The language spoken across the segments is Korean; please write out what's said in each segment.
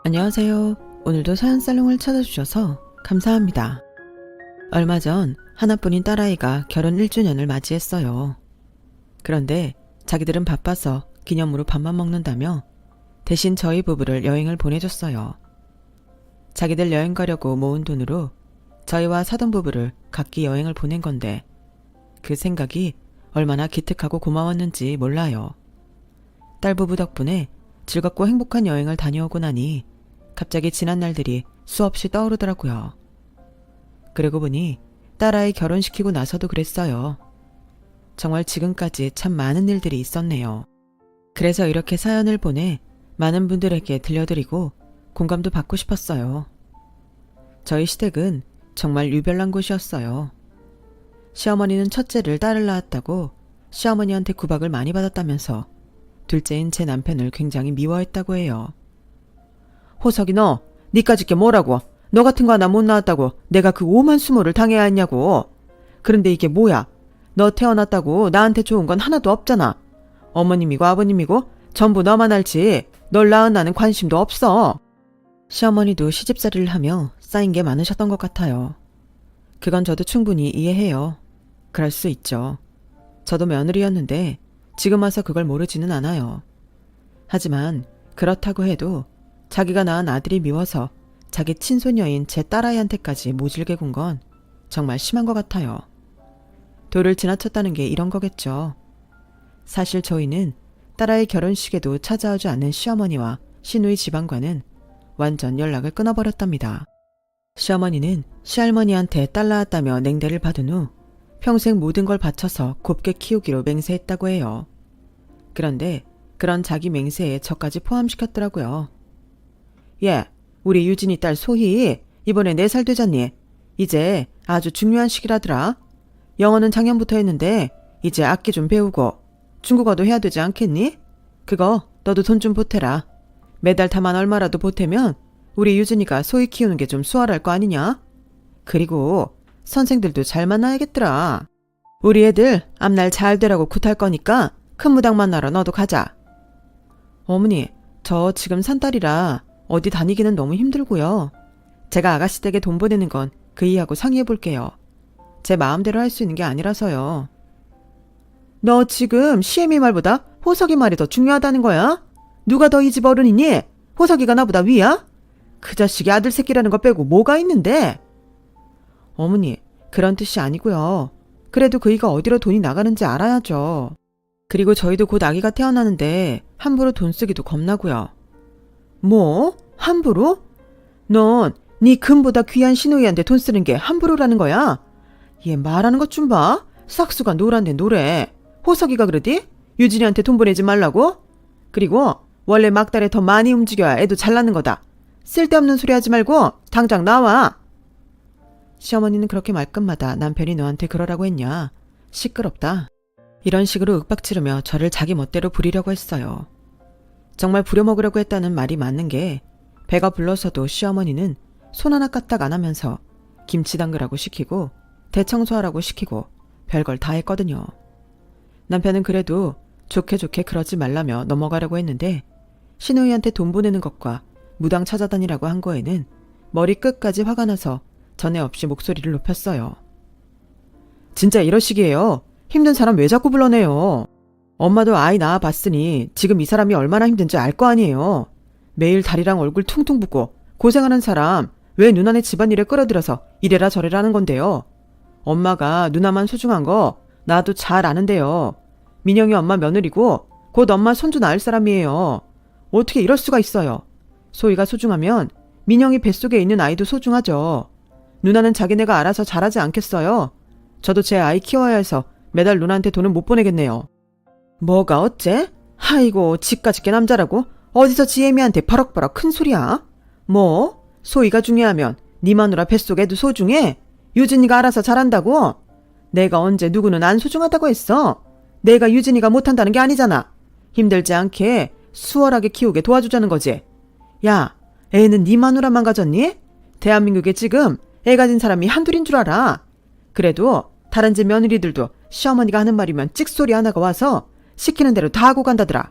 안녕하세요. 오늘도 사연살롱을 찾아주셔서 감사합니다. 얼마 전 하나뿐인 딸아이가 결혼 1주년을 맞이했어요. 그런데 자기들은 바빠서 기념으로 밥만 먹는다며 대신 저희 부부를 여행을 보내줬어요. 자기들 여행 가려고 모은 돈으로 저희와 사돈 부부를 각기 여행을 보낸 건데 그 생각이 얼마나 기특하고 고마웠는지 몰라요. 딸 부부 덕분에 즐겁고 행복한 여행을 다녀오고 나니 갑자기 지난 날들이 수없이 떠오르더라고요. 그러고 보니 딸아이 결혼시키고 나서도 그랬어요. 정말 지금까지 참 많은 일들이 있었네요. 그래서 이렇게 사연을 보내 많은 분들에게 들려드리고 공감도 받고 싶었어요. 저희 시댁은 정말 유별난 곳이었어요. 시어머니는 첫째를 딸을 낳았다고 시어머니한테 구박을 많이 받았다면서 둘째인 제 남편을 굉장히 미워했다고 해요. 호석이 너, 니까짓 게 뭐라고? 너 같은 거 하나 못 낳았다고 내가 그 오만 수모를 당해야 했냐고. 그런데 이게 뭐야? 너 태어났다고 나한테 좋은 건 하나도 없잖아. 어머님이고 아버님이고 전부 너만 알지 널 낳은 나는 관심도 없어. 시어머니도 시집살이를 하며 쌓인 게 많으셨던 것 같아요. 그건 저도 충분히 이해해요. 그럴 수 있죠. 저도 며느리였는데 지금 와서 그걸 모르지는 않아요. 하지만 그렇다고 해도 자기가 낳은 아들이 미워서 자기 친손녀인 제 딸아이한테까지 모질게 군 건 정말 심한 것 같아요. 도를 지나쳤다는 게 이런 거겠죠. 사실 저희는 딸아이 결혼식에도 찾아오지 않는 시어머니와 시누이 집안과는 완전 연락을 끊어버렸답니다. 시어머니는 시할머니한테 딸 낳았다며 냉대를 받은 후 평생 모든 걸 바쳐서 곱게 키우기로 맹세했다고 해요. 그런데 그런 자기 맹세에 저까지 포함시켰더라고요. 예, 우리 유진이 딸 소희 이번에 4살 되잖니. 이제 아주 중요한 시기라더라. 영어는 작년부터 했는데 이제 악기 좀 배우고 중국어도 해야 되지 않겠니? 그거 너도 돈 좀 보태라. 매달 다만 얼마라도 보태면 우리 유진이가 소희 키우는 게 좀 수월할 거 아니냐? 그리고 선생들도 잘 만나야겠더라. 우리 애들 앞날 잘 되라고 굿할 거니까 큰 무당 만나러 너도 가자. 어머니, 저 지금 산딸이라 어디 다니기는 너무 힘들고요. 제가 아가씨 댁에 돈 보내는 건 그이하고 상의해 볼게요. 제 마음대로 할 수 있는 게 아니라서요. 너 지금 시애미 말보다 호석이 말이 더 중요하다는 거야? 누가 더 이 집 어른이니? 호석이가 나보다 위야? 그 자식이 아들 새끼라는 거 빼고 뭐가 있는데? 어머니, 그런 뜻이 아니고요. 그래도 그이가 어디로 돈이 나가는지 알아야죠. 그리고 저희도 곧 아기가 태어나는데 함부로 돈 쓰기도 겁나고요. 뭐? 함부로? 넌 네 금보다 귀한 시누이한테 돈 쓰는 게 함부로라는 거야? 얘 말하는 것 좀 봐. 싹수가 노란데 노래. 호석이가 그러디? 유진이한테 돈 보내지 말라고? 그리고 원래 막달에 더 많이 움직여야 애도 잘나는 거다. 쓸데없는 소리 하지 말고 당장 나와. 시어머니는 그렇게 말끝마다 남편이 너한테 그러라고 했냐? 시끄럽다. 이런 식으로 윽박지르며 저를 자기 멋대로 부리려고 했어요. 정말 부려먹으려고 했다는 말이 맞는 게 배가 불러서도 시어머니는 손 하나 까딱 안 하면서 김치 담그라고 시키고 대청소하라고 시키고 별걸 다 했거든요. 남편은 그래도 좋게 좋게 그러지 말라며 넘어가려고 했는데 시누이한테 돈 보내는 것과 무당 찾아다니라고 한 거에는 머리 끝까지 화가 나서 전에 없이 목소리를 높였어요. 진짜 이러시기에요. 힘든 사람 왜 자꾸 불러내요. 엄마도 아이 낳아봤으니 지금 이 사람이 얼마나 힘든지 알 거 아니에요. 매일 다리랑 얼굴 퉁퉁 붓고 고생하는 사람 왜 누나네 집안일에 끌어들여서 이래라 저래라 하는 건데요. 엄마가 누나만 소중한 거 나도 잘 아는데요. 민영이 엄마 며느리고 곧 엄마 손주 낳을 사람이에요. 어떻게 이럴 수가 있어요. 소희가 소중하면 민영이 뱃속에 있는 아이도 소중하죠. 누나는 자기네가 알아서 잘하지 않겠어요. 저도 제 아이 키워야 해서 매달 누나한테 돈을 못 보내겠네요. 뭐가 어째? 아이고 집까짓 게 남자라고? 어디서 지혜미한테 버럭버럭 큰 소리야? 뭐? 소희가 중요하면 네 마누라 뱃속에도 소중해? 유진이가 알아서 잘한다고? 내가 언제 누구는 안 소중하다고 했어? 내가 유진이가 못한다는 게 아니잖아. 힘들지 않게 수월하게 키우게 도와주자는 거지. 야, 애는 네 마누라만 가졌니? 대한민국에 지금 애 가진 사람이 한둘인 줄 알아. 그래도 다른 집 며느리들도 시어머니가 하는 말이면 찍소리 하나가 와서 시키는 대로 다 하고 간다더라.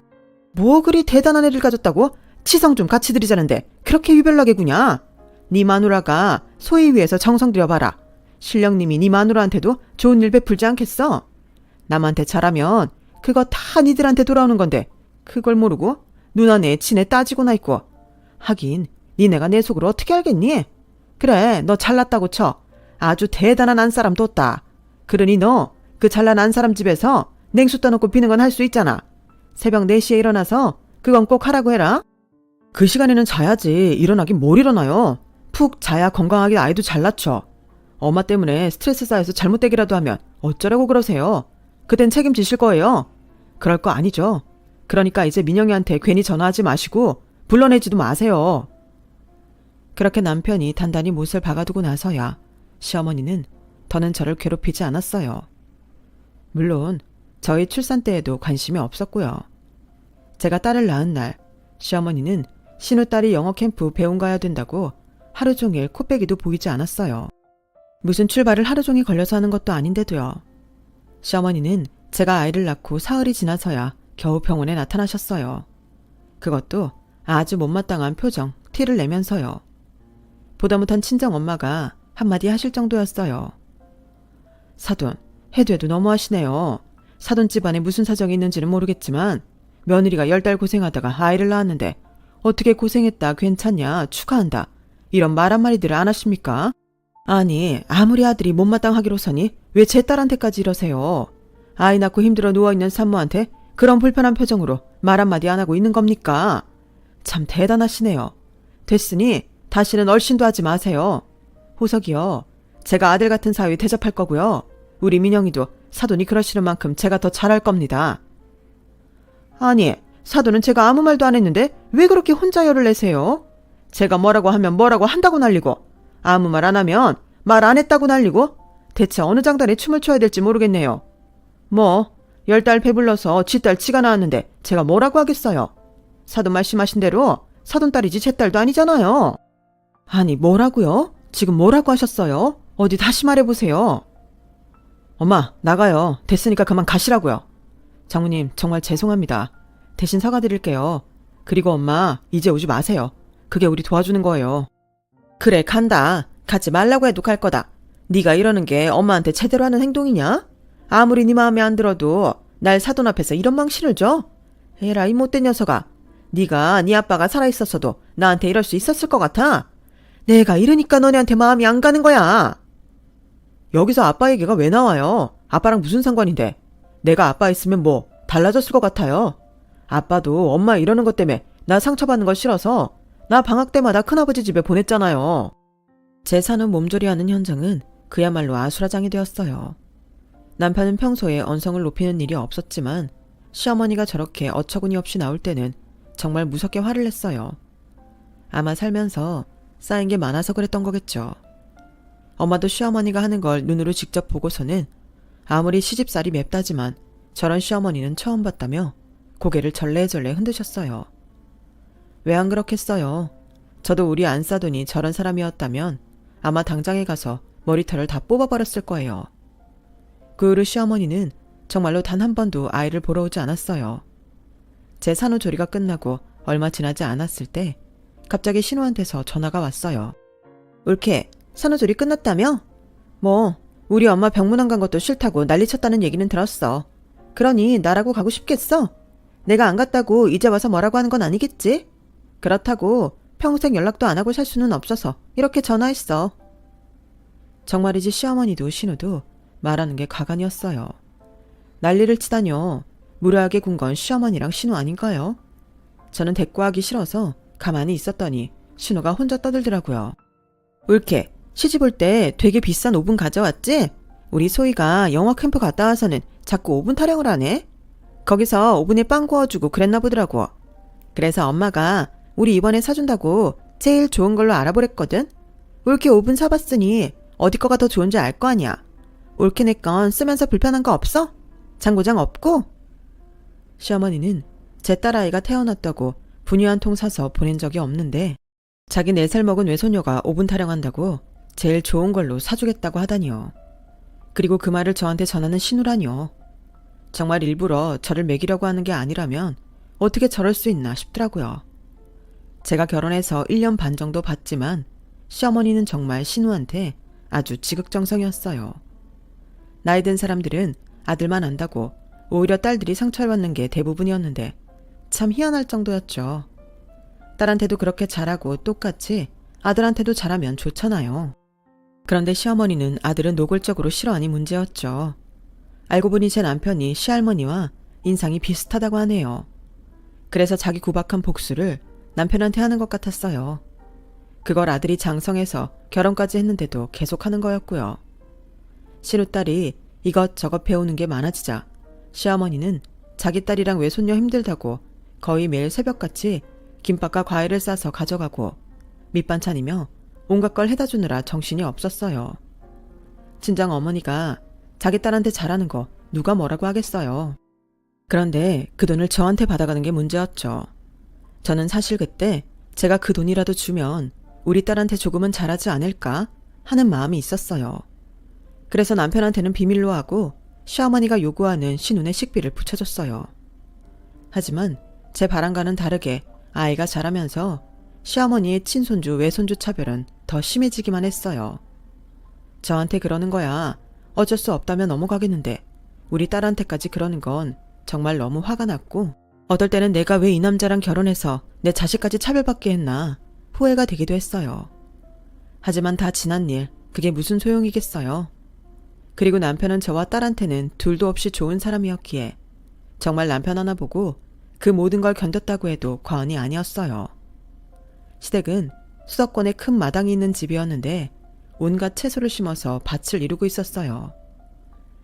뭐 그리 대단한 애를 가졌다고 치성 좀 같이 드리자는데 그렇게 유별나게 구냐? 네 마누라가 소위 위해서 정성 들여봐라. 신령님이 네 마누라한테도 좋은 일 베풀지 않겠어? 남한테 잘하면 그거 다 니들한테 돌아오는 건데 그걸 모르고 누나네 친애 따지고나 있고. 하긴 니네가 내 속을 어떻게 알겠니? 그래, 너 잘났다고 쳐. 아주 대단한 안사람 뒀다. 그러니 너 그 잘난 안사람 집에서 냉수 떠놓고 비는 건 할 수 있잖아. 새벽 4시에 일어나서 그건 꼭 하라고 해라. 그 시간에는 자야지. 일어나긴 뭘 일어나요. 푹 자야 건강하게 아이도 잘 낳죠. 엄마 때문에 스트레스 쌓여서 잘못되기라도 하면 어쩌라고 그러세요. 그땐 책임지실 거예요. 그럴 거 아니죠. 그러니까 이제 민영이한테 괜히 전화하지 마시고 불러내지도 마세요. 그렇게 남편이 단단히 못을 박아두고 나서야 시어머니는 더는 저를 괴롭히지 않았어요. 물론 저희 출산 때에도 관심이 없었고요. 제가 딸을 낳은 날 시어머니는 신우딸이 영어 캠프 배움 가야 된다고 하루 종일 코빼기도 보이지 않았어요. 무슨 출발을 하루 종일 걸려서 하는 것도 아닌데도요. 시어머니는 제가 아이를 낳고 사흘이 지나서야 겨우 병원에 나타나셨어요. 그것도 아주 못마땅한 표정, 티를 내면서요. 보다 못한 친정엄마가 한마디 하실 정도였어요. 사돈, 해도 해도 너무하시네요. 사돈 집안에 무슨 사정이 있는지는 모르겠지만 며느리가 10달 고생하다가 아이를 낳았는데 어떻게 고생했다, 괜찮냐, 축하한다 이런 말 한마디들을 안 하십니까? 아니, 아무리 아들이 못마땅하기로서니 왜 제 딸한테까지 이러세요? 아이 낳고 힘들어 누워있는 산모한테 그런 불편한 표정으로 말 한마디 안 하고 있는 겁니까? 참 대단하시네요. 됐으니 다시는 얼씬도 하지 마세요. 호석이요. 제가 아들 같은 사위 대접할 거고요. 우리 민영이도 사돈이 그러시는 만큼 제가 더 잘할 겁니다. 아니, 사돈은 제가 아무 말도 안 했는데 왜 그렇게 혼자 열을 내세요? 제가 뭐라고 하면 뭐라고 한다고 난리고 아무 말 안 하면 말 안 했다고 난리고 대체 어느 장단에 춤을 춰야 될지 모르겠네요. 뭐 10달 배불러서 지 딸 치가 나왔는데 제가 뭐라고 하겠어요. 사돈 말씀하신 대로 사돈 딸이지 제 딸도 아니잖아요. 아니 뭐라고요? 지금 뭐라고 하셨어요? 어디 다시 말해보세요. 엄마 나가요. 됐으니까 그만 가시라고요. 장모님 정말 죄송합니다. 대신 사과드릴게요. 그리고 엄마 이제 오지 마세요. 그게 우리 도와주는 거예요. 그래 간다. 가지 말라고 해도 갈 거다. 네가 이러는 게 엄마한테 제대로 하는 행동이냐? 아무리 네 마음에 안 들어도 날 사돈 앞에서 이런 망신을 줘? 에라 이 못된 녀석아. 네가 네 아빠가 살아있었어도 나한테 이럴 수 있었을 것 같아? 내가 이러니까 너네한테 마음이 안 가는 거야. 여기서 아빠 얘기가 왜 나와요? 아빠랑 무슨 상관인데? 내가 아빠 있으면 뭐 달라졌을 것 같아요? 아빠도 엄마 이러는 것 때문에 나 상처받는 거 싫어서 나 방학 때마다 큰아버지 집에 보냈잖아요. 제 사는 몸조리하는 현장은 그야말로 아수라장이 되었어요. 남편은 평소에 언성을 높이는 일이 없었지만 시어머니가 저렇게 어처구니 없이 나올 때는 정말 무섭게 화를 냈어요. 아마 살면서 쌓인 게 많아서 그랬던 거겠죠. 엄마도 시어머니가 하는 걸 눈으로 직접 보고서는 아무리 시집살이 맵다지만 저런 시어머니는 처음 봤다며 고개를 절레절레 흔드셨어요. 왜 안 그렇겠어요. 저도 우리 안사돈이 저런 사람이었다면 아마 당장에 가서 머리털을 다 뽑아버렸을 거예요. 그 후로 시어머니는 정말로 단 한 번도 아이를 보러 오지 않았어요. 제 산후조리가 끝나고 얼마 지나지 않았을 때 갑자기 신우한테서 전화가 왔어요. 울케, 산후조리 끝났다며? 뭐 우리 엄마 병문 안 간 것도 싫다고 난리쳤다는 얘기는 들었어. 그러니 나라고 가고 싶겠어? 내가 안 갔다고 이제 와서 뭐라고 하는 건 아니겠지? 그렇다고 평생 연락도 안 하고 살 수는 없어서 이렇게 전화했어. 정말이지 시어머니도 신우도 말하는 게 가관이었어요. 난리를 치다뇨. 무례하게 군 건 시어머니랑 신우 아닌가요? 저는 대꾸하기 싫어서 가만히 있었더니 신우가 혼자 떠들더라고요. 울케, 시집 올 때 되게 비싼 오븐 가져왔지? 우리 소희가 영어 캠프 갔다 와서는 자꾸 오븐 타령을 하네? 거기서 오븐에 빵 구워주고 그랬나 보더라고. 그래서 엄마가 우리 이번에 사준다고 제일 좋은 걸로 알아보랬거든? 울케 오븐 사봤으니 어디 거가 더 좋은지 알 거 아니야. 울케네 건 쓰면서 불편한 거 없어? 장고장 없고? 시어머니는 제 딸아이가 태어났다고 분유 한 통 사서 보낸 적이 없는데 자기 4살 먹은 외손녀가 오븐 타령한다고 제일 좋은 걸로 사주겠다고 하다니요. 그리고 그 말을 저한테 전하는 신우라니요. 정말 일부러 저를 먹이려고 하는 게 아니라면 어떻게 저럴 수 있나 싶더라고요. 제가 결혼해서 1년 반 정도 봤지만 시어머니는 정말 신우한테 아주 지극정성이었어요. 나이 든 사람들은 아들만 안다고 오히려 딸들이 상처를 받는 게 대부분이었는데 참 희한할 정도였죠. 딸한테도 그렇게 잘하고 똑같이 아들한테도 잘하면 좋잖아요. 그런데 시어머니는 아들은 노골적으로 싫어하니 문제였죠. 알고 보니 제 남편이 시할머니와 인상이 비슷하다고 하네요. 그래서 자기 구박한 복수를 남편한테 하는 것 같았어요. 그걸 아들이 장성해서 결혼까지 했는데도 계속하는 거였고요. 신우딸이 이것저것 배우는 게 많아지자 시어머니는 자기 딸이랑 외손녀 힘들다고 거의 매일 새벽같이 김밥과 과일을 싸서 가져가고 밑반찬이며 온갖 걸 해다 주느라 정신이 없었어요. 친정 어머니가 자기 딸한테 잘하는 거 누가 뭐라고 하겠어요. 그런데 그 돈을 저한테 받아가는 게 문제였죠. 저는 사실 그때 제가 그 돈이라도 주면 우리 딸한테 조금은 잘하지 않을까 하는 마음이 있었어요. 그래서 남편한테는 비밀로 하고 시어머니가 요구하는 신혼의 식비를 붙여줬어요. 하지만 제 바람과는 다르게 아이가 자라면서 시어머니의 친손주 외손주 차별은 더 심해지기만 했어요. 저한테 그러는 거야 어쩔 수 없다면 넘어가겠는데 우리 딸한테까지 그러는 건 정말 너무 화가 났고 어떨 때는 내가 왜 이 남자랑 결혼해서 내 자식까지 차별받게 했나 후회가 되기도 했어요. 하지만 다 지난 일, 그게 무슨 소용이겠어요. 그리고 남편은 저와 딸한테는 둘도 없이 좋은 사람이었기에 정말 남편 하나 보고 그 모든 걸 견뎠다고 해도 과언이 아니었어요. 시댁은 수도권에 큰 마당이 있는 집이었는데 온갖 채소를 심어서 밭을 이루고 있었어요.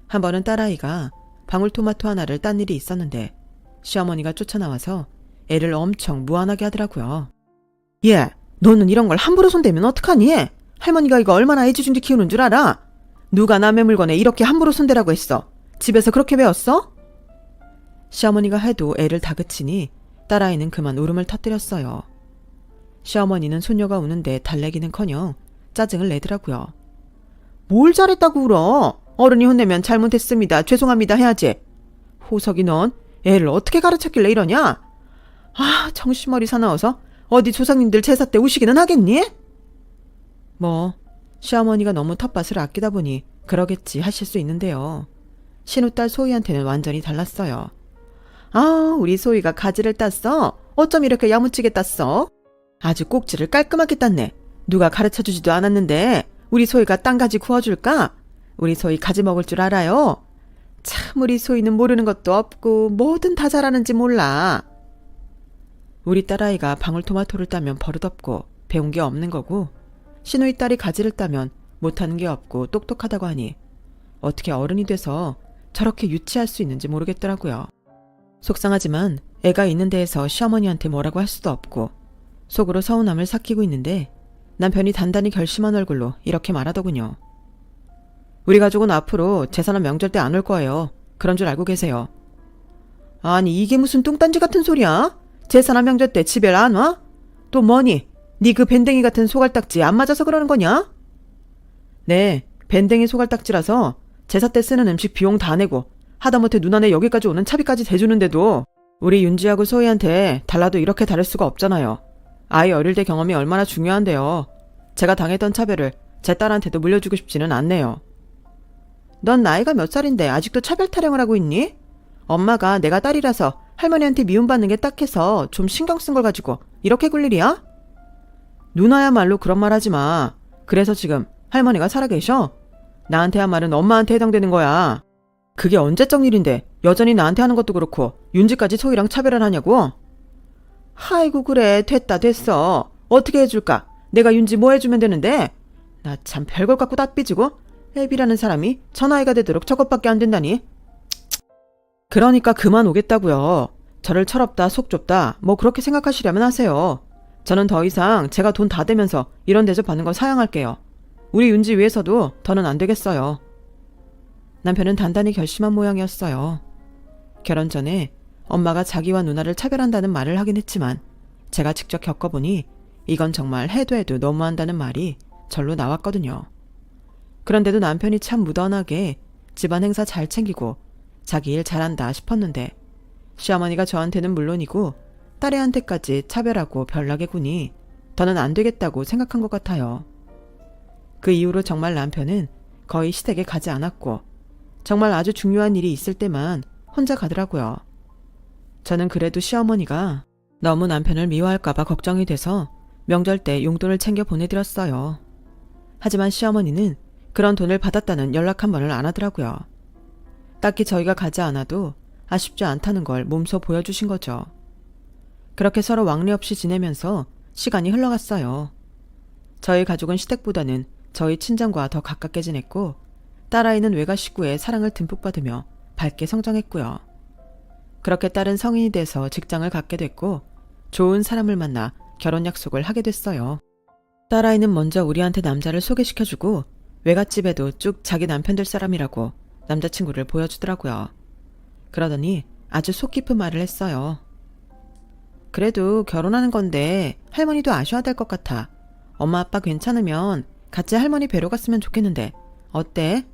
한 번은 딸아이가 방울토마토 하나를 딴 일이 있었는데 시어머니가 쫓아나와서 애를 엄청 무안하게 하더라고요. 얘, 너는 이런 걸 함부로 손대면 어떡하니? 할머니가 이거 얼마나 애지중지 키우는 줄 알아? 누가 남의 물건에 이렇게 함부로 손대라고 했어? 집에서 그렇게 배웠어? 시어머니가 해도 애를 다그치니 딸아이는 그만 울음을 터뜨렸어요. 시어머니는 손녀가 우는데 달래기는커녕 짜증을 내더라고요. 뭘 잘했다고 울어? 어른이 혼내면 잘못했습니다. 죄송합니다 해야지. 호석이 넌 애를 어떻게 가르쳤길래 이러냐? 아, 정신머리 사나워서 어디 조상님들 제사 때 우시기는 하겠니? 뭐 시어머니가 너무 텃밭을 아끼다 보니 그러겠지 하실 수 있는데요. 신우딸 소희한테는 완전히 달랐어요. 아, 우리 소희가 가지를 땄어? 어쩜 이렇게 야무지게 땄어? 아주 꼭지를 깔끔하게 땄네. 누가 가르쳐주지도 않았는데 우리 소희가 딴 가지 구워줄까? 우리 소희 가지 먹을 줄 알아요? 참 우리 소희는 모르는 것도 없고 뭐든 다 잘하는지 몰라. 우리 딸아이가 방울토마토를 따면 버릇없고 배운 게 없는 거고 시누이 딸이 가지를 따면 못하는 게 없고 똑똑하다고 하니 어떻게 어른이 돼서 저렇게 유치할 수 있는지 모르겠더라고요. 속상하지만 애가 있는 데에서 시어머니한테 뭐라고 할 수도 없고 속으로 서운함을 삭히고 있는데 남편이 단단히 결심한 얼굴로 이렇게 말하더군요. 우리 가족은 앞으로 제사나 명절 때 안 올 거예요. 그런 줄 알고 계세요. 아니 이게 무슨 뚱딴지 같은 소리야? 제사나 명절 때 집에 안 와? 또 뭐니? 네 그 밴댕이 같은 소갈딱지 안 맞아서 그러는 거냐? 네, 밴댕이 소갈딱지라서 제사 때 쓰는 음식 비용 다 내고 하다못해 누나네 여기까지 오는 차비까지 대주는데도 우리 윤지하고 소희한테 달라도 이렇게 다를 수가 없잖아요. 아이 어릴 때 경험이 얼마나 중요한데요. 제가 당했던 차별을 제 딸한테도 물려주고 싶지는 않네요. 넌 나이가 몇 살인데 아직도 차별 타령을 하고 있니? 엄마가 내가 딸이라서 할머니한테 미움받는 게 딱해서 좀 신경 쓴 걸 가지고 이렇게 굴 일이야? 누나야말로 그런 말 하지 마. 그래서 지금 할머니가 살아계셔? 나한테 한 말은 엄마한테 해당되는 거야. 그게 언제적 일인데 여전히 나한테 하는 것도 그렇고 윤지까지 소희랑 차별을 하냐고? 아이고 그래 됐어. 어떻게 해줄까? 내가 윤지 뭐 해주면 되는데? 나 참 별걸 갖고 다 삐지고 애비라는 사람이 저 나이가 되도록 저것밖에 안 된다니. 그러니까 그만 오겠다고요. 저를 철없다 속 좁다 뭐 그렇게 생각하시려면 하세요. 저는 더 이상 제가 돈 다 대면서 이런 대접 받는 걸 사양할게요. 우리 윤지 위해서도 더는 안 되겠어요. 남편은 단단히 결심한 모양이었어요. 결혼 전에 엄마가 자기와 누나를 차별한다는 말을 하긴 했지만 제가 직접 겪어보니 이건 정말 해도 너무한다는 말이 절로 나왔거든요. 그런데도 남편이 참 무던하게 집안 행사 잘 챙기고 자기 일 잘한다 싶었는데 시어머니가 저한테는 물론이고 딸애한테까지 차별하고 별나게 구니 더는 안 되겠다고 생각한 것 같아요. 그 이후로 정말 남편은 거의 시댁에 가지 않았고 정말 아주 중요한 일이 있을 때만 혼자 가더라고요. 저는 그래도 시어머니가 너무 남편을 미워할까봐 걱정이 돼서 명절 때 용돈을 챙겨 보내드렸어요. 하지만 시어머니는 그런 돈을 받았다는 연락 한 번을 안 하더라고요. 딱히 저희가 가지 않아도 아쉽지 않다는 걸 몸소 보여주신 거죠. 그렇게 서로 왕래 없이 지내면서 시간이 흘러갔어요. 저희 가족은 시댁보다는 저희 친정과 더 가깝게 지냈고 딸아이는 외가 식구의 사랑을 듬뿍 받으며 밝게 성장했고요. 그렇게 딸은 성인이 돼서 직장을 갖게 됐고 좋은 사람을 만나 결혼 약속을 하게 됐어요. 딸아이는 먼저 우리한테 남자를 소개시켜주고 외갓집에도 쭉 자기 남편 될 사람이라고 남자친구를 보여주더라고요. 그러더니 아주 속 깊은 말을 했어요. 그래도 결혼하는 건데 할머니도 아셔야 될 것 같아. 엄마 아빠 괜찮으면 같이 할머니 뵈러 갔으면 좋겠는데 어때?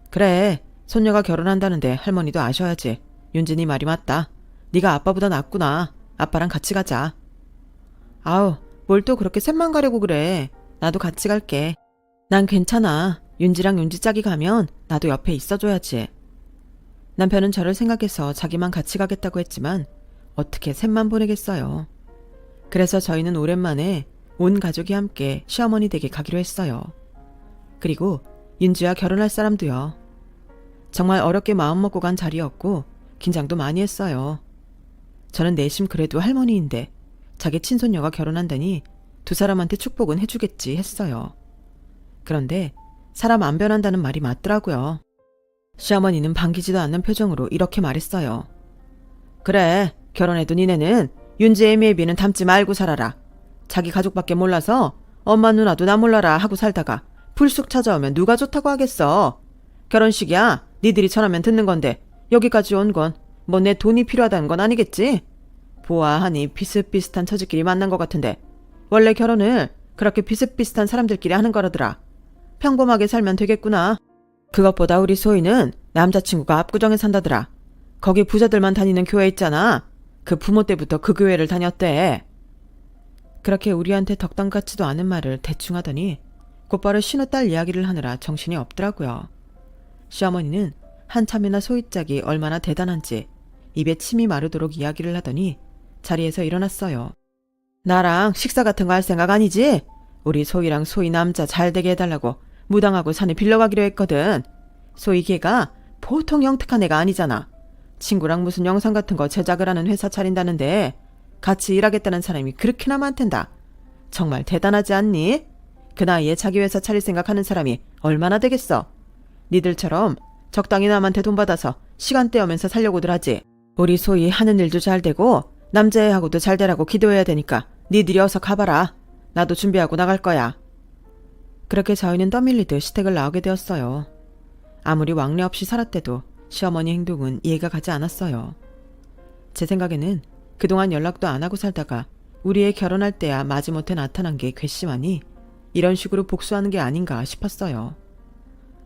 그래, 손녀가 결혼한다는데 할머니도 아셔야지. 윤진이 말이 맞다. 네가 아빠보다 낫구나. 아빠랑 같이 가자. 아우, 뭘 또 그렇게 셋만 가려고 그래. 나도 같이 갈게. 난 괜찮아. 윤지랑 윤지 짝이 가면 나도 옆에 있어줘야지. 남편은 저를 생각해서 자기만 같이 가겠다고 했지만 어떻게 셋만 보내겠어요. 그래서 저희는 오랜만에 온 가족이 함께 시어머니 댁에 가기로 했어요. 그리고 윤지와 결혼할 사람도요. 정말 어렵게 마음먹고 간 자리였고 긴장도 많이 했어요. 저는 내심 그래도 할머니인데 자기 친손녀가 결혼한다니 두 사람한테 축복은 해주겠지 했어요. 그런데 사람 안 변한다는 말이 맞더라고요. 시어머니는 반기지도 않는 표정으로 이렇게 말했어요. 그래, 결혼해도 니네는 윤지 애미애비는 닮지 말고 살아라. 자기 가족밖에 몰라서 엄마 누나도 나 몰라라 하고 살다가 불쑥 찾아오면 누가 좋다고 하겠어. 결혼식이야 니들이 전하면 듣는 건데 여기까지 온 건 뭐 내 돈이 필요하다는 건 아니겠지? 보아하니 비슷비슷한 처지끼리 만난 것 같은데 원래 결혼을 그렇게 비슷비슷한 사람들끼리 하는 거라더라. 평범하게 살면 되겠구나. 그것보다 우리 소희는 남자친구가 압구정에 산다더라. 거기 부자들만 다니는 교회 있잖아. 그 부모 때부터 그 교회를 다녔대. 그렇게 우리한테 덕담 같지도 않은 말을 대충 하더니 곧바로 신우딸 이야기를 하느라 정신이 없더라고요. 시어머니는 한참이나 소희짝이 얼마나 대단한지 입에 침이 마르도록 이야기를 하더니 자리에서 일어났어요. 나랑 식사 같은 거 할 생각 아니지? 우리 소희랑 소희 남자 잘 되게 해달라고 무당하고 산에 빌려가기로 했거든. 소희 걔가 보통 영특한 애가 아니잖아. 친구랑 무슨 영상 같은 거 제작을 하는 회사 차린다는데 같이 일하겠다는 사람이 그렇게나 많댄다. 정말 대단하지 않니? 그 나이에 자기 회사 차릴 생각하는 사람이 얼마나 되겠어. 니들처럼 적당히 남한테 돈 받아서 시간 떼어면서 살려고들 하지. 우리 소희 하는 일도 잘 되고 남자애하고도 잘 되라고 기도해야 되니까 니들이 어서 가봐라. 나도 준비하고 나갈 거야. 그렇게 저희는 떠밀리듯 시댁을 나오게 되었어요. 아무리 왕래 없이 살았대도 시어머니 행동은 이해가 가지 않았어요. 제 생각에는 그동안 연락도 안 하고 살다가 우리 애 결혼할 때야 마지못해 나타난 게 괘씸하니 이런 식으로 복수하는 게 아닌가 싶었어요.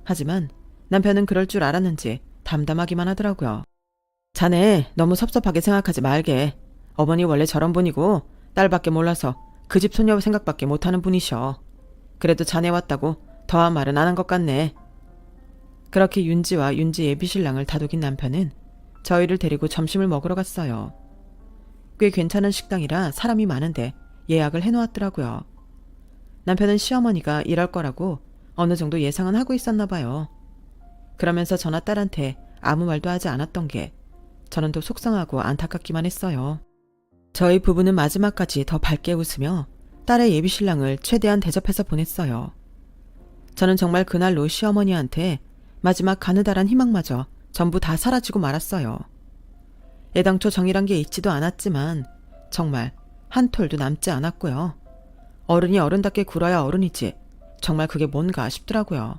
하지만 남편은 그럴 줄 알았는지 담담하기만 하더라고요. 자네 너무 섭섭하게 생각하지 말게. 어머니 원래 저런 분이고 딸밖에 몰라서 그 집 소녀 생각밖에 못하는 분이셔. 그래도 자네 왔다고 더한 말은 안 한 것 같네. 그렇게 윤지와 윤지 예비신랑을 다독인 남편은 저희를 데리고 점심을 먹으러 갔어요. 꽤 괜찮은 식당이라 사람이 많은데 예약을 해놓았더라고요. 남편은 시어머니가 이럴 거라고 어느 정도 예상은 하고 있었나 봐요. 그러면서 저나 딸한테 아무 말도 하지 않았던 게 저는 더 속상하고 안타깝기만 했어요. 저희 부부는 마지막까지 더 밝게 웃으며 딸의 예비신랑을 최대한 대접해서 보냈어요. 저는 정말 그날로 시어머니한테 마지막 가느다란 희망마저 전부 다 사라지고 말았어요. 애당초 정이란 게 있지도 않았지만 정말 한 톨도 남지 않았고요. 어른이 어른답게 굴어야 어른이지 정말 그게 뭔가 싶더라고요.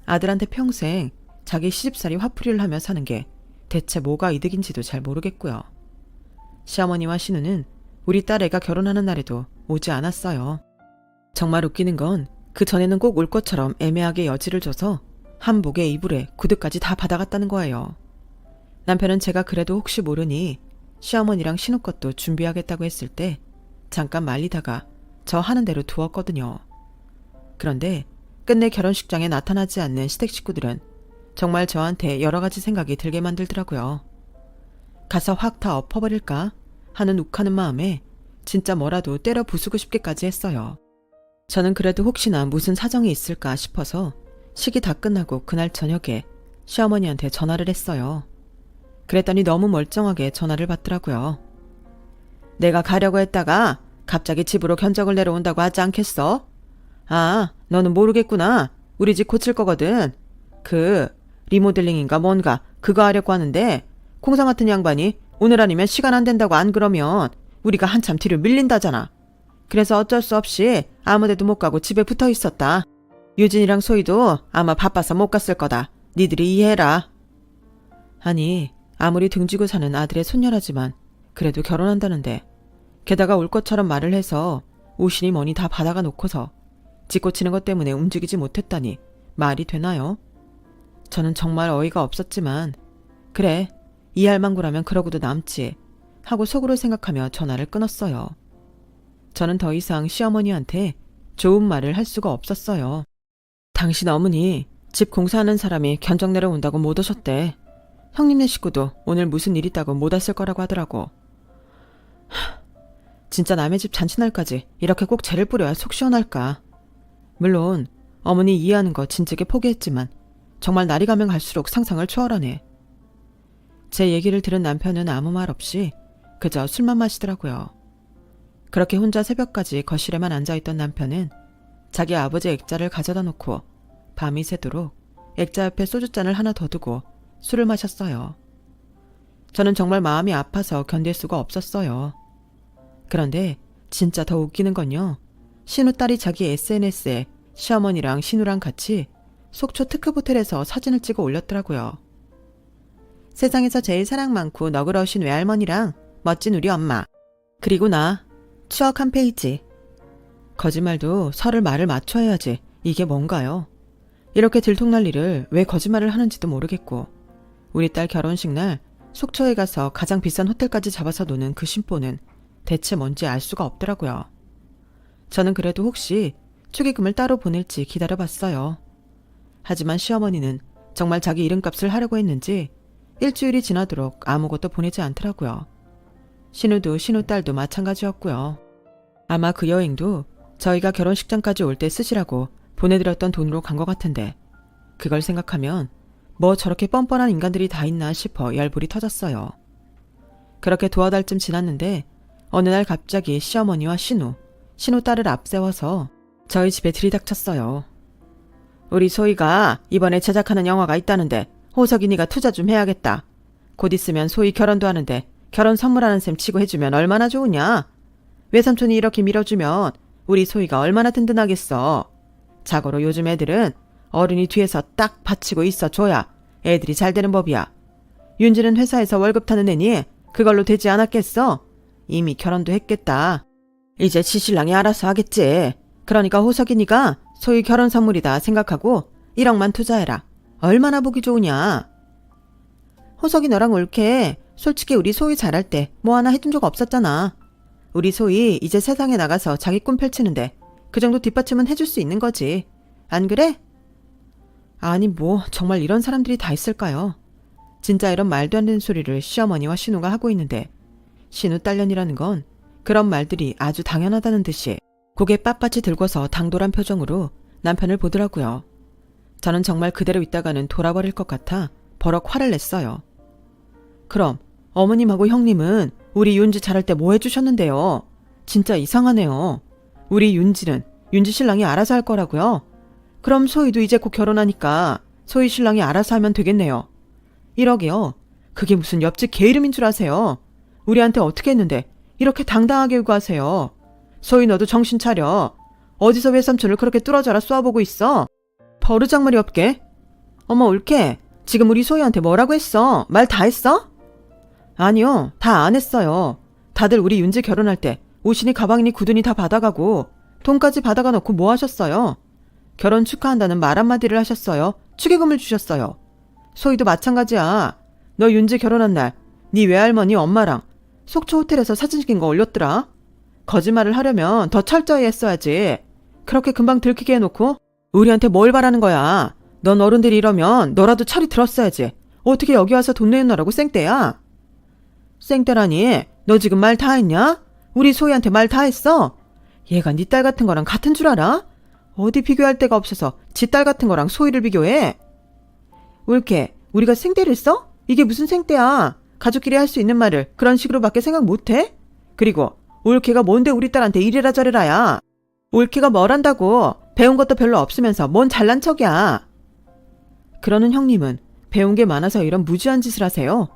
아들한테 평생 자기 시집살이 화풀이를 하며 사는 게 대체 뭐가 이득인지도 잘 모르겠고요. 시어머니와 신우는 우리 딸애가 결혼하는 날에도 오지 않았어요. 정말 웃기는 건 그 전에는 꼭 올 것처럼 애매하게 여지를 줘서 한복에 이불에 구두까지 다 받아갔다는 거예요. 남편은 제가 그래도 혹시 모르니 시어머니랑 신우 것도 준비하겠다고 했을 때 잠깐 말리다가 저 하는 대로 두었거든요. 그런데 끝내 결혼식장에 나타나지 않는 시댁 식구들은 정말 저한테 여러 가지 생각이 들게 만들더라고요. 가서 확 다 엎어버릴까 하는 욱하는 마음에 진짜 뭐라도 때려 부수고 싶기까지 했어요. 저는 그래도 혹시나 무슨 사정이 있을까 싶어서 식이 다 끝나고 그날 저녁에 시어머니한테 전화를 했어요. 그랬더니 너무 멀쩡하게 전화를 받더라고요. 내가 가려고 했다가 갑자기 집으로 견적을 내려온다고 하지 않겠어? 아, 너는 모르겠구나. 우리 집 고칠 거거든. 리모델링인가 뭔가 그거 하려고 하는데 공상 같은 양반이 오늘 아니면 시간 안 된다고 안 그러면 우리가 한참 뒤로 밀린다잖아. 그래서 어쩔 수 없이 아무데도 못 가고 집에 붙어 있었다. 유진이랑 소희도 아마 바빠서 못 갔을 거다. 니들이 이해해라. 아니, 아무리 등지고 사는 아들의 손녀라지만 그래도 결혼한다는데 게다가 올 것처럼 말을 해서 오시니 뭐니 다 받아가 놓고서 집 고치는 것 때문에 움직이지 못했다니 말이 되나요? 저는 정말 어이가 없었지만 그래, 이해할 망구라면 그러고도 남지 하고 속으로 생각하며 전화를 끊었어요. 저는 더 이상 시어머니한테 좋은 말을 할 수가 없었어요. 당신 어머니 집 공사하는 사람이 견적 내려온다고 못 오셨대. 형님네 식구도 오늘 무슨 일 있다고 못 왔을 거라고 하더라고. 진짜 남의 집 잔치날까지 이렇게 꼭 죄를 뿌려야 속 시원할까. 물론 어머니 이해하는 거 진즉에 포기했지만 정말 날이 가면 갈수록 상상을 초월하네. 제 얘기를 들은 남편은 아무 말 없이 그저 술만 마시더라고요. 그렇게 혼자 새벽까지 거실에만 앉아있던 남편은 자기 아버지 액자를 가져다 놓고 밤이 새도록 액자 옆에 소주잔을 하나 더 두고 술을 마셨어요. 저는 정말 마음이 아파서 견딜 수가 없었어요. 그런데 진짜 더 웃기는 건요. 신우 딸이 자기 SNS에 시어머니랑 신우랑 같이 속초 특급 호텔에서 사진을 찍어 올렸더라고요. 세상에서 제일 사랑 많고 너그러우신 외할머니랑 멋진 우리 엄마, 그리고 나, 추억 한 페이지. 거짓말도 설을 말을 맞춰야지 이게 뭔가요? 이렇게 들통날리를 왜 거짓말을 하는지도 모르겠고 우리 딸 결혼식 날 속초에 가서 가장 비싼 호텔까지 잡아서 노는 그 심보는 대체 뭔지 알 수가 없더라고요. 저는 그래도 혹시 축의금을 따로 보낼지 기다려봤어요. 하지만 시어머니는 정말 자기 이름값을 하려고 했는지 일주일이 지나도록 아무것도 보내지 않더라고요. 신우도 신우 딸도 마찬가지였고요. 아마 그 여행도 저희가 결혼식장까지 올 때 쓰시라고 보내드렸던 돈으로 간 것 같은데 그걸 생각하면 뭐 저렇게 뻔뻔한 인간들이 다 있나 싶어 열불이 터졌어요. 그렇게 두어 달쯤 지났는데 어느 날 갑자기 시어머니와 신우 딸을 앞세워서 저희 집에 들이닥쳤어요. 우리 소희가 이번에 제작하는 영화가 있다는데 호석이 네가 투자 좀 해야겠다. 곧 있으면 소희 결혼도 하는데 결혼 선물하는 셈 치고 해주면 얼마나 좋으냐. 외삼촌이 이렇게 밀어주면 우리 소희가 얼마나 든든하겠어. 자고로 요즘 애들은 어른이 뒤에서 딱 받치고 있어줘야 애들이 잘 되는 법이야. 윤지는 회사에서 월급 타는 애니 그걸로 되지 않았겠어? 이미 결혼도 했겠다. 이제 지신랑이 알아서 하겠지. 그러니까 호석이 네가 소희 결혼 선물이다 생각하고 1억만 투자해라. 얼마나 보기 좋으냐. 호석이 너랑 올케 솔직히 우리 소희 잘할 때 뭐 하나 해준 적 없었잖아. 우리 소희 이제 세상에 나가서 자기 꿈 펼치는데 그 정도 뒷받침은 해줄 수 있는 거지. 안 그래? 아니 뭐 정말 이런 사람들이 다 있을까요? 진짜 이런 말도 안 되는 소리를 시어머니와 신우가 하고 있는데 신우 딸년이라는 건 그런 말들이 아주 당연하다는 듯이 고개 빳빳이 들고서 당돌한 표정으로 남편을 보더라고요. 저는 정말 그대로 있다가는 돌아버릴 것 같아 버럭 화를 냈어요. 그럼 어머님하고 형님은 우리 윤지 잘할 때 뭐 해주셨는데요? 진짜 이상하네요. 우리 윤지는 윤지 신랑이 알아서 할 거라고요? 그럼 소희도 이제 곧 결혼하니까 소희 신랑이 알아서 하면 되겠네요. 1억이요? 그게 무슨 옆집 개 이름인 줄 아세요? 우리한테 어떻게 했는데 이렇게 당당하게 요구하세요. 소희 너도 정신 차려. 어디서 외삼촌을 그렇게 뚫어져라 쏘아보고 있어? 버르장머리 없게. 어머 올케 지금 우리 소희한테 뭐라고 했어? 말 다 했어? 아니요 다 안 했어요. 다들 우리 윤지 결혼할 때 옷이니 가방이니 구두니 다 받아가고 돈까지 받아가 놓고 뭐 하셨어요? 결혼 축하한다는 말 한마디를 하셨어요? 축의금을 주셨어요. 소희도 마찬가지야. 너 윤지 결혼한 날 네 외할머니 엄마랑 속초 호텔에서 사진 찍은 거 올렸더라. 거짓말을 하려면 더 철저히 했어야지. 그렇게 금방 들키게 해놓고 우리한테 뭘 바라는 거야. 넌 어른들이 이러면 너라도 철이 들었어야지. 어떻게 여기 와서 돈 내놓으라고 쌩떼야? 쌩떼라니? 너 지금 말 다 했냐? 우리 소희한테 말 다 했어? 얘가 네 딸 같은 거랑 같은 줄 알아? 어디 비교할 데가 없어서 지 딸 같은 거랑 소희를 비교해? 올케, 우리가 쌩떼를 써? 이게 무슨 쌩떼야? 가족끼리 할 수 있는 말을 그런 식으로밖에 생각 못해? 그리고 올케가 뭔데 우리 딸한테 이래라 저래라야? 올케가 뭘 한다고? 배운 것도 별로 없으면서 뭔 잘난 척이야? 그러는 형님은 배운 게 많아서 이런 무지한 짓을 하세요.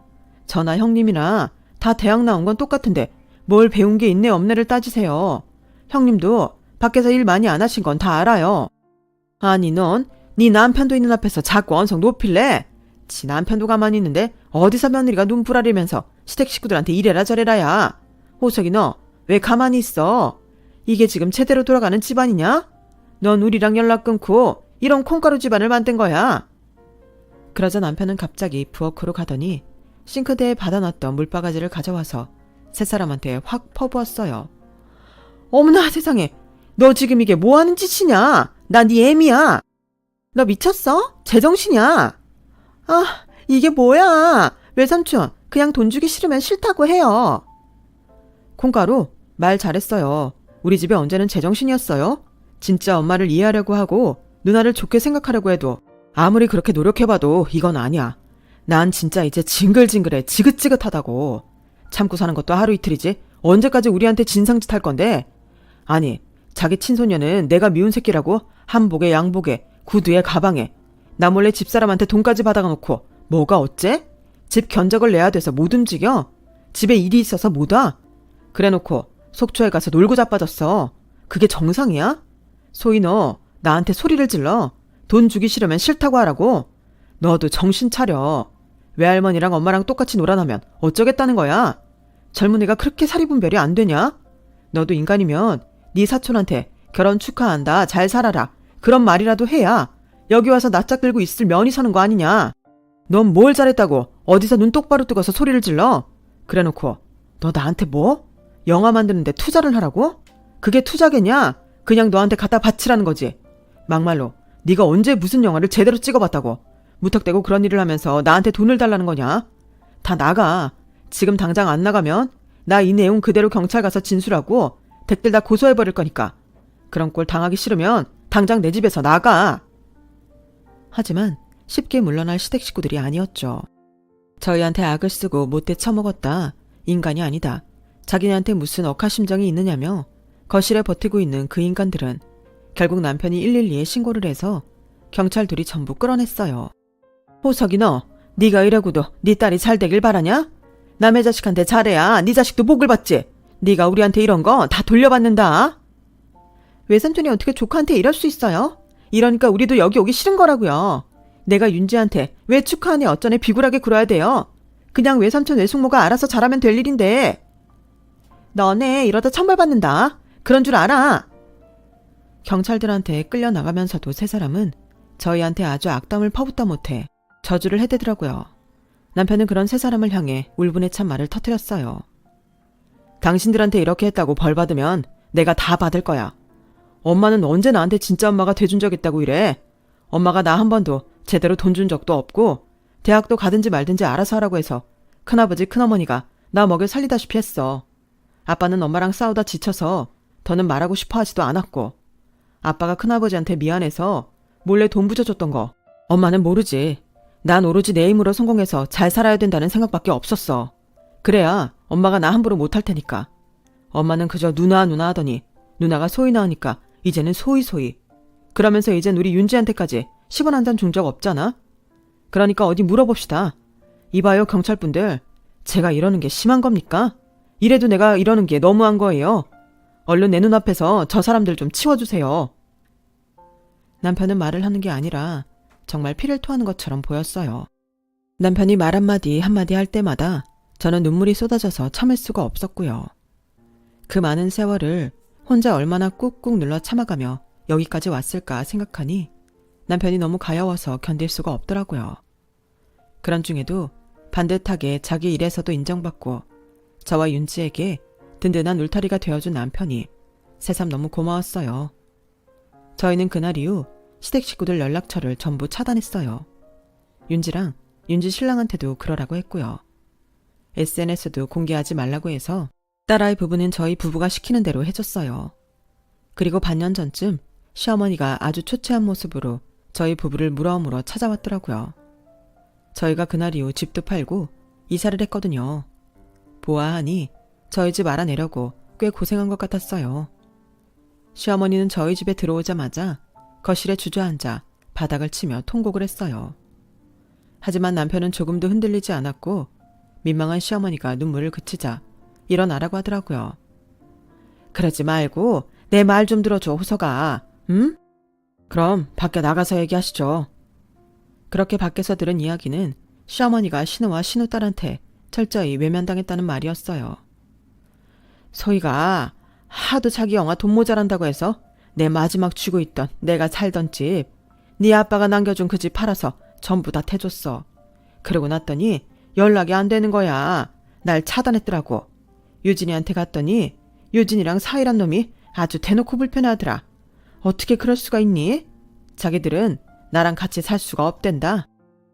저나 형님이나 다 대학 나온 건 똑같은데 뭘 배운 게 있네 없네를 따지세요. 형님도 밖에서 일 많이 안 하신 건 다 알아요. 아니 넌 네 남편도 있는 앞에서 자꾸 언성 높일래? 지 남편도 가만히 있는데 어디서 며느리가 눈부라리면서 시댁 식구들한테 이래라 저래라야. 호석이 너 왜 가만히 있어? 이게 지금 제대로 돌아가는 집안이냐? 넌 우리랑 연락 끊고 이런 콩가루 집안을 만든 거야. 그러자 남편은 갑자기 부엌으로 가더니 싱크대에 받아놨던 물바가지를 가져와서 세 사람한테 확 퍼부었어요. 어머나 세상에, 너 지금 이게 뭐하는 짓이냐? 나 네 애미야. 너 미쳤어? 제정신이야. 아, 이게 뭐야? 외삼촌, 그냥 돈 주기 싫으면 싫다고 해요. 콩가루, 말 잘했어요. 우리 집에 언제는 제정신이었어요? 진짜 엄마를 이해하려고 하고 누나를 좋게 생각하려고 해도 아무리 그렇게 노력해봐도 이건 아니야. 난 진짜 이제 징글징글해. 지긋지긋하다고. 참고 사는 것도 하루 이틀이지 언제까지 우리한테 진상짓 할 건데. 아니, 자기 친손녀는 내가 미운 새끼라고 한복에 양복에 구두에 가방에 나 몰래 집사람한테 돈까지 받아가 놓고 뭐가 어째? 집 견적을 내야 돼서 못 움직여? 집에 일이 있어서 못 와? 그래놓고 속초에 가서 놀고 자빠졌어. 그게 정상이야? 소희 너 나한테 소리를 질러. 돈 주기 싫으면 싫다고 하라고. 너도 정신 차려. 외할머니랑 엄마랑 똑같이 놀아나면 어쩌겠다는 거야? 젊은 애가 그렇게 사리분별이 안 되냐? 너도 인간이면 네 사촌한테 결혼 축하한다 잘 살아라 그런 말이라도 해야 여기 와서 낯짝 들고 있을 면이 서는 거 아니냐? 넌 뭘 잘했다고 어디서 눈 똑바로 뜨고서 소리를 질러? 그래놓고 너 나한테 뭐? 영화 만드는데 투자를 하라고? 그게 투자겠냐? 그냥 너한테 갖다 바치라는 거지. 막말로 네가 언제 무슨 영화를 제대로 찍어봤다고 무턱대고 그런 일을 하면서 나한테 돈을 달라는 거냐? 다 나가. 지금 당장 안 나가면 나 이 내용 그대로 경찰 가서 진술하고 댓글 다 고소해버릴 거니까. 그런 꼴 당하기 싫으면 당장 내 집에서 나가. 하지만 쉽게 물러날 시댁 식구들이 아니었죠. 저희한테 악을 쓰고 못돼 처먹었다. 인간이 아니다. 자기네한테 무슨 억하심정이 있느냐며 거실에 버티고 있는 그 인간들은 결국 남편이 112에 신고를 해서 경찰 둘이 전부 끌어냈어요. 호석이 너, 네가 이러고도 네 딸이 잘 되길 바라냐? 남의 자식한테 잘해야 네 자식도 복을 받지. 네가 우리한테 이런 거 다 돌려받는다. 외삼촌이 어떻게 조카한테 이럴 수 있어요? 이러니까 우리도 여기 오기 싫은 거라고요. 내가 윤지한테 왜 축하하니 어쩌네 비굴하게 굴어야 돼요. 그냥 외삼촌 외숙모가 알아서 잘하면 될 일인데. 너네 이러다 천벌받는다. 그런 줄 알아. 경찰들한테 끌려나가면서도 세 사람은 저희한테 아주 악담을 퍼붓다 못해 저주를 해대더라고요. 남편은 그런 세 사람을 향해 울분에 찬 말을 터뜨렸어요. 당신들한테 이렇게 했다고 벌 받으면 내가 다 받을 거야. 엄마는 언제 나한테 진짜 엄마가 돼준 적 있다고 이래. 엄마가 나 한 번도 제대로 돈 준 적도 없고 대학도 가든지 말든지 알아서 하라고 해서 큰아버지 큰어머니가 나 먹여 살리다시피 했어. 아빠는 엄마랑 싸우다 지쳐서 더는 말하고 싶어 하지도 않았고 아빠가 큰아버지한테 미안해서 몰래 돈 부져줬던 거 엄마는 모르지. 난 오로지 내 힘으로 성공해서 잘 살아야 된다는 생각밖에 없었어. 그래야 엄마가 나 함부로 못할 테니까. 엄마는 그저 누나 하더니 누나가 소희 낳으니까 이제는 소희. 그러면서 이젠 우리 윤지한테까지 10원 한 잔 준 적 없잖아. 그러니까 어디 물어봅시다. 이봐요 경찰분들. 제가 이러는 게 심한 겁니까? 이래도 내가 이러는 게 너무한 거예요. 얼른 내 눈앞에서 저 사람들 좀 치워주세요. 남편은 말을 하는 게 아니라 정말 피를 토하는 것처럼 보였어요. 남편이 말 한마디 할 때마다 저는 눈물이 쏟아져서 참을 수가 없었고요. 그 많은 세월을 혼자 얼마나 꾹꾹 눌러 참아가며 여기까지 왔을까 생각하니 남편이 너무 가여워서 견딜 수가 없더라고요. 그런 중에도 반듯하게 자기 일에서도 인정받고 저와 윤지에게 든든한 울타리가 되어준 남편이 새삼 너무 고마웠어요. 저희는 그날 이후 시댁 식구들 연락처를 전부 차단했어요. 윤지랑 윤지 신랑한테도 그러라고 했고요. SNS도 공개하지 말라고 해서 딸아이 부부는 저희 부부가 시키는 대로 해줬어요. 그리고 반년 전쯤 시어머니가 아주 초췌한 모습으로 저희 부부를 물어물어 찾아왔더라고요. 저희가 그날 이후 집도 팔고 이사를 했거든요. 보아하니 저희 집 알아내려고 꽤 고생한 것 같았어요. 시어머니는 저희 집에 들어오자마자 거실에 주저앉아 바닥을 치며 통곡을 했어요. 하지만 남편은 조금도 흔들리지 않았고 민망한 시어머니가 눈물을 그치자 일어나라고 하더라고요. 그러지 말고 내 말 좀 들어줘, 호서가. 응? 그럼 밖에 나가서 얘기하시죠. 그렇게 밖에서 들은 이야기는 시어머니가 신우와 신우딸한테 철저히 외면당했다는 말이었어요. 소희가 하도 자기 영화 돈 모자란다고 해서 내 마지막 쥐고 있던 내가 살던 집, 네 아빠가 남겨준 그 집 팔아서 전부 다 태줬어. 그러고 났더니 연락이 안 되는 거야. 날 차단했더라고. 유진이한테 갔더니 유진이랑 사이란 놈이 아주 대놓고 불편해하더라. 어떻게 그럴 수가 있니? 자기들은 나랑 같이 살 수가 없댄다.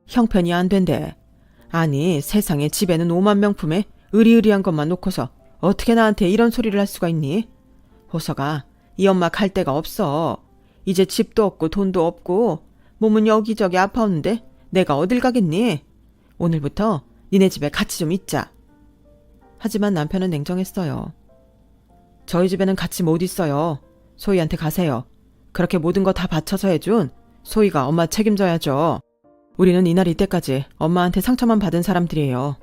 형편이 안 된대. 아니, 세상에 집에는 5만 명품에 으리으리한 것만 놓고서 어떻게 나한테 이런 소리를 할 수가 있니? 호서가, 이 엄마 갈 데가 없어. 이제 집도 없고 돈도 없고 몸은 여기저기 아파오는데 내가 어딜 가겠니? 오늘부터 니네 집에 같이 좀 있자. 하지만 남편은 냉정했어요. 저희 집에는 같이 못 있어요. 소희한테 가세요. 그렇게 모든 거 다 바쳐서 해준 소희가 엄마 책임져야죠. 우리는 이날 이때까지 엄마한테 상처만 받은 사람들이에요.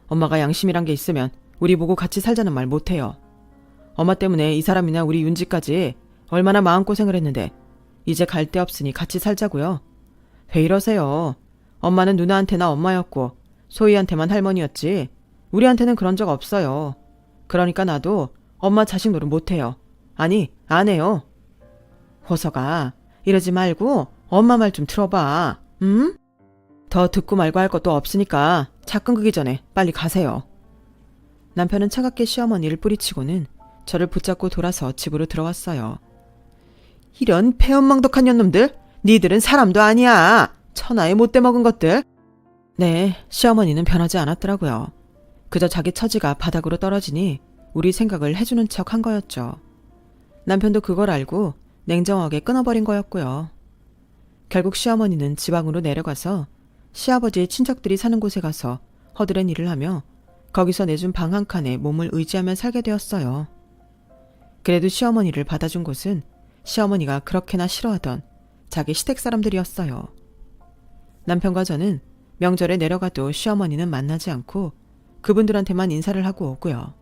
엄마가 양심이란 게 있으면 우리 보고 같이 살자는 말 못해요. 엄마 때문에 이 사람이나 우리 윤지까지 얼마나 마음고생을 했는데 이제 갈 데 없으니 같이 살자고요. 왜 이러세요? 엄마는 누나한테나 엄마였고 소희한테만 할머니였지 우리한테는 그런 적 없어요. 그러니까 나도 엄마 자식 노릇 못해요. 아니, 안 해요. 호서가, 이러지 말고 엄마 말 좀 들어봐. 응? 더 듣고 말고 할 것도 없으니까 차 끊기기 전에 빨리 가세요. 남편은 차갑게 시어머니를 뿌리치고는 저를 붙잡고 돌아서 집으로 들어왔어요. 이런 폐엄망덕한 년놈들! 니들은 사람도 아니야! 천하에 못돼 먹은 것들! 네, 시어머니는 변하지 않았더라고요. 그저 자기 처지가 바닥으로 떨어지니 우리 생각을 해주는 척 한 거였죠. 남편도 그걸 알고 냉정하게 끊어버린 거였고요. 결국 시어머니는 지방으로 내려가서 시아버지의 친척들이 사는 곳에 가서 허드렛 일을 하며 거기서 내준 방 한 칸에 몸을 의지하며 살게 되었어요. 그래도 시어머니를 받아준 곳은 시어머니가 그렇게나 싫어하던 자기 시댁 사람들이었어요. 남편과 저는 명절에 내려가도 시어머니는 만나지 않고 그분들한테만 인사를 하고 오고요.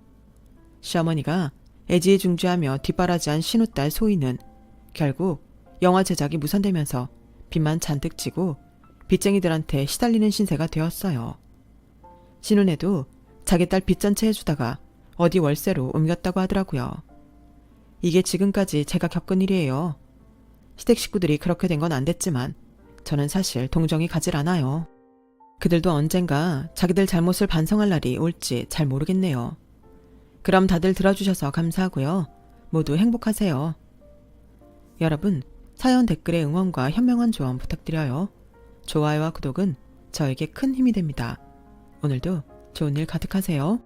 시어머니가 애지중지하며 뒷바라지한 신우딸 소희는 결국 영화 제작이 무산되면서 빚만 잔뜩 지고 빚쟁이들한테 시달리는 신세가 되었어요. 신우네도 자기 딸 빚잔치 해주다가 어디 월세로 옮겼다고 하더라고요. 이게 지금까지 제가 겪은 일이에요. 시댁 식구들이 그렇게 된 건 안 됐지만 저는 사실 동정이 가질 않아요. 그들도 언젠가 자기들 잘못을 반성할 날이 올지 잘 모르겠네요. 그럼 다들 들어주셔서 감사하고요. 모두 행복하세요. 여러분, 사연 댓글에 응원과 현명한 조언 부탁드려요. 좋아요와 구독은 저에게 큰 힘이 됩니다. 오늘도 좋은 일 가득하세요.